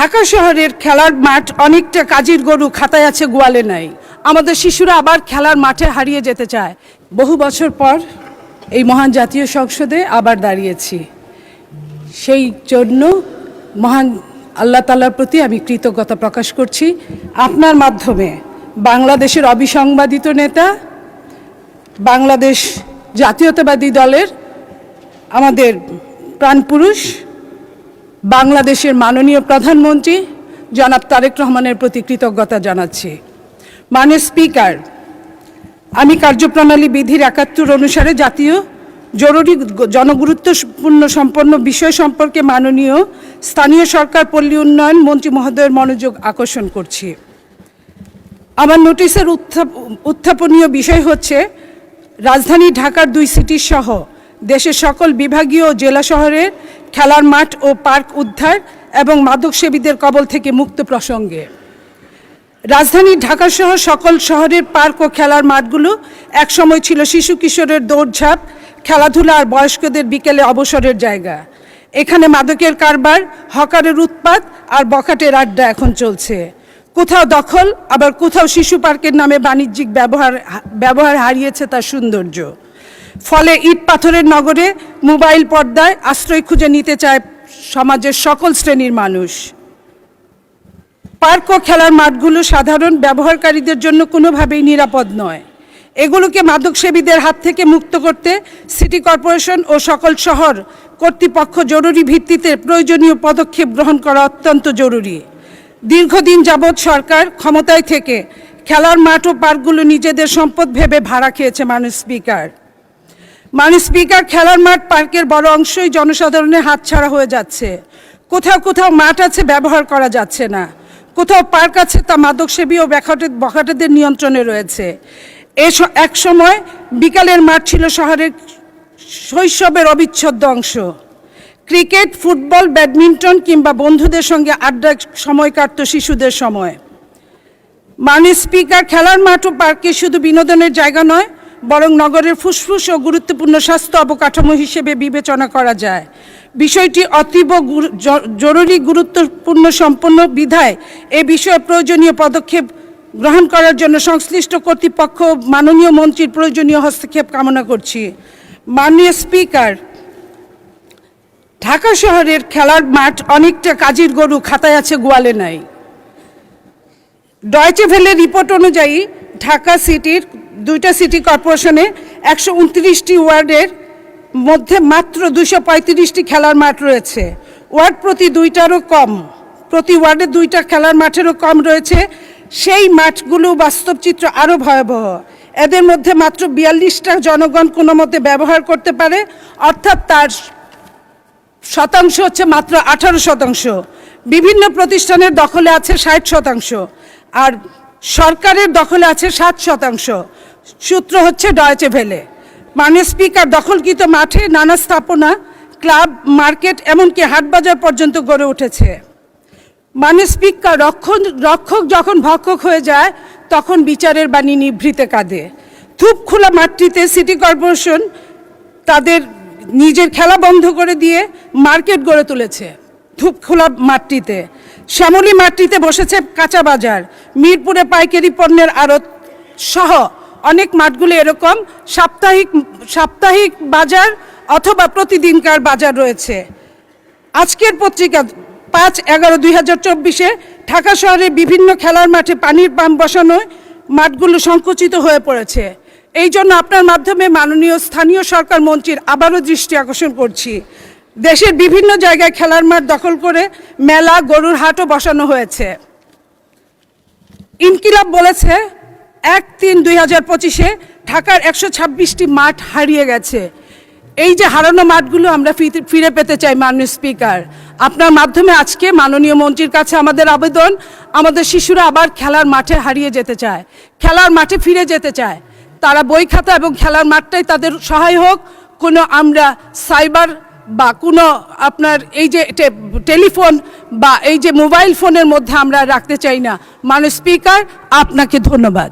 ঢাকা শহরের খেলার মাঠ অনেকটা কাজের গরু, খাতায় আছে গোয়ালে নাই। আমাদের শিশুরা আবার খেলার মাঠে হারিয়ে যেতে চায়। বহু বছর পর এই মহান জাতীয় সংসদে আবার দাঁড়িয়েছি। সেই জন্য মহান আল্লাহ তাআলার প্রতি আমি কৃতজ্ঞতা প্রকাশ করছি। আপনার মাধ্যমে বাংলাদেশের অবিসংবাদিত নেতা, বাংলাদেশ জাতীয়তাবাদী দলের আমাদের প্রাণপুরুষ, বাংলাদেশের মাননীয় প্রধানমন্ত্রী জনাব তারেক রহমানের প্রতি কৃতজ্ঞতা জানাচ্ছি। মাননীয় স্পিকার, আমি কার্যপ্রণালী বিধির ৭১ অনুসারে জাতীয় জরুরি জনগুরুত্বপূর্ণ সম্পন্ন বিষয় সম্পর্কে মাননীয় স্থানীয় সরকার পল্লী উন্নয়ন মন্ত্রী মহোদয়ের মনোযোগ আকর্ষণ করছি। আমার নোটিশের উত্থাপনীয় বিষয় হচ্ছে রাজধানী ঢাকার ২ সিটি সহ দেশের সকল বিভাগীয় ও জেলা শহরের খেলার মাঠ ও পার্ক উদ্ধার এবং মাদকসেবীদের কবল থেকে মুক্ত প্রসঙ্গে। রাজধানী ঢাকাসহ সকল শহরের পার্ক ও খেলার মাঠগুলো একসময় ছিল শিশু কিশোরের দৌড়ঝাঁপ, খেলাধুলা আর বয়স্কদের বিকেলে অবসরের জায়গা। এখানে মাদকের কারবার, হকারের উৎপাত আর বখাটের আড্ডা এখন চলছে। কোথাও দখল, আবার কোথাও শিশু পার্কের নামে বাণিজ্যিক ব্যবহার হারিয়েছে তার সৌন্দর্য। ফলে ইট পাথরের নগরে মোবাইল পর্দায় আশ্রয় খুঁজে নিতে চায় সমাজের সকল শ্রেণীর মানুষ। পার্ক ও খেলার মাঠগুলো সাধারণ ব্যবহারকারীদের জন্য কোনোভাবেই নিরাপদ নয়। এগুলোকে মাদকসেবীদের হাত থেকে মুক্ত করতে সিটি কর্পোরেশন ও সকল শহর কর্তৃপক্ষ জরুরি ভিত্তিতে প্রয়োজনীয় পদক্ষেপ গ্রহণ করা অত্যন্ত জরুরি। দীর্ঘদিন যাবৎ সরকার ক্ষমতায় থেকে খেলার মাঠ ও পার্কগুলো নিজেদের সম্পদ ভেবে ভাড়া খেয়েছে। মাননীয় স্পিকার, খেলার মাঠ পার্কের বড় অংশই জনসাধারণের হাতছাড়া হয়ে যাচ্ছে। কোথাও কোথাও মাঠ আছে, ব্যবহার করা যাচ্ছে না। কোথাও পার্ক আছে, তা মাদকসেবী ও বখাটেদের নিয়ন্ত্রণে রয়েছে। এক সময় বিকালের মাঠ ছিল শহরের শৈশবের অবিচ্ছেদ্য অংশ। ক্রিকেট, ফুটবল, ব্যাডমিন্টন কিংবা বন্ধুদের সঙ্গে আড্ডা সময় কাটত শিশুদের সময়। মাননীয় স্পিকার, খেলার মাঠ ও পার্কে শুধু বিনোদনের জায়গা নয়, বরং নগরের ফুসফুস ও গুরুত্বপূর্ণ স্বাস্থ্য অবকাঠামো হিসেবে বিবেচনা করা যায়। বিষয়টি অতীব জরুরি গুরুত্বপূর্ণ সম্পন্ন বিধায় এ বিষয়ে প্রয়োজনীয় পদক্ষেপ গ্রহণ করার জন্য সংশ্লিষ্ট কর্তৃপক্ষ মাননীয় মন্ত্রীর প্রয়োজনীয় হস্তক্ষেপ কামনা করছি। মাননীয় স্পিকার, ঢাকা শহরের খেলার মাঠ অনেকটা কাজের গরু, খাতায় আছে গোয়ালে নাই। ডয়েচে ভেলে রিপোর্ট অনুযায়ী ঢাকা সিটির 2টা সিটি কর্পোরেশনে 129টি ওয়ার্ডের মধ্যে মাত্র 235টি খেলার মাঠ রয়েছে। ওয়ার্ড প্রতি 2টারও কম, প্রতি ওয়ার্ডে 2টা খেলার মাঠেরও কম রয়েছে। সেই মাঠগুলো বাস্তব চিত্র আরও ভয়াবহ। এদের মধ্যে মাত্র 42টা জনগণ কোনো মতে ব্যবহার করতে পারে, অর্থাৎ তার শতাংশ হচ্ছে মাত্র 18%। বিভিন্ন প্রতিষ্ঠানের দখলে আছে 60%, আর সরকারের দখলে আছে 7%। সূত্র হচ্ছে ডয়েচে ভেলে। মাননীয় স্পিকার, দখলকৃত মাঠে নানা স্থাপনা, ক্লাব, মার্কেট, এমনকি হাটবাজার পর্যন্ত গড়ে উঠেছে। মাননীয় স্পিকার, রক্ষক যখন ভক্ষক হয়ে যায়, তখন বিচারের বাণী নিভৃতে কাঁদে। ধূপ খোলা মাঠটিতে সিটি কর্পোরেশন তাদের নিজের খেলা বন্ধ করে দিয়ে মার্কেট গড়ে তুলেছে। ধূপ খোলা মাঠটিতে, শ্যামলী মাঠটিতে বসেছে কাঁচা বাজার, মিরপুরে পাইকারি পণ্যের আড়ত সহ অনেক মাঠগুলো এরকম সাপ্তাহিক বাজার অথবা প্রতিদিনকার বাজার রয়েছে। আজকের পত্রিকা 5/11/2024 ঢাকা শহরের বিভিন্ন খেলার মাঠে পানির পাম্প বসানোয় মাঠগুলো সংকুচিত হয়ে পড়েছে। এই জন্য আপনার মাধ্যমে মাননীয় স্থানীয় সরকার মন্ত্রীর আবারও দৃষ্টি আকর্ষণ করছি। দেশের বিভিন্ন জায়গায় খেলার মাঠ দখল করে মেলা, গরুর হাটও বসানো হয়েছে। ইনকিলাব বলেছে 1/3/2025 ঢাকার 126টি মাঠ হারিয়ে গেছে। এই যে হারানো মাঠগুলো আমরা ফিরে পেতে চাই। মাননীয় স্পিকার, আপনার মাধ্যমে আজকে মাননীয় মন্ত্রীর কাছে আমাদের আবেদন, আমাদের শিশুরা আবার খেলার মাঠে হারিয়ে যেতে চায়, খেলার মাঠে ফিরে যেতে চায়। তারা বই খাতা এবং খেলার মাঠটাই তাদের সহায় হোক। কোনো আমরা সাইবার বা কোনো আপনার এই যে টেলিফোন বা এই যে মোবাইল ফোনের মধ্যে আমরা রাখতে চাই না। মাননীয় স্পিকার, আপনাকে ধন্যবাদ।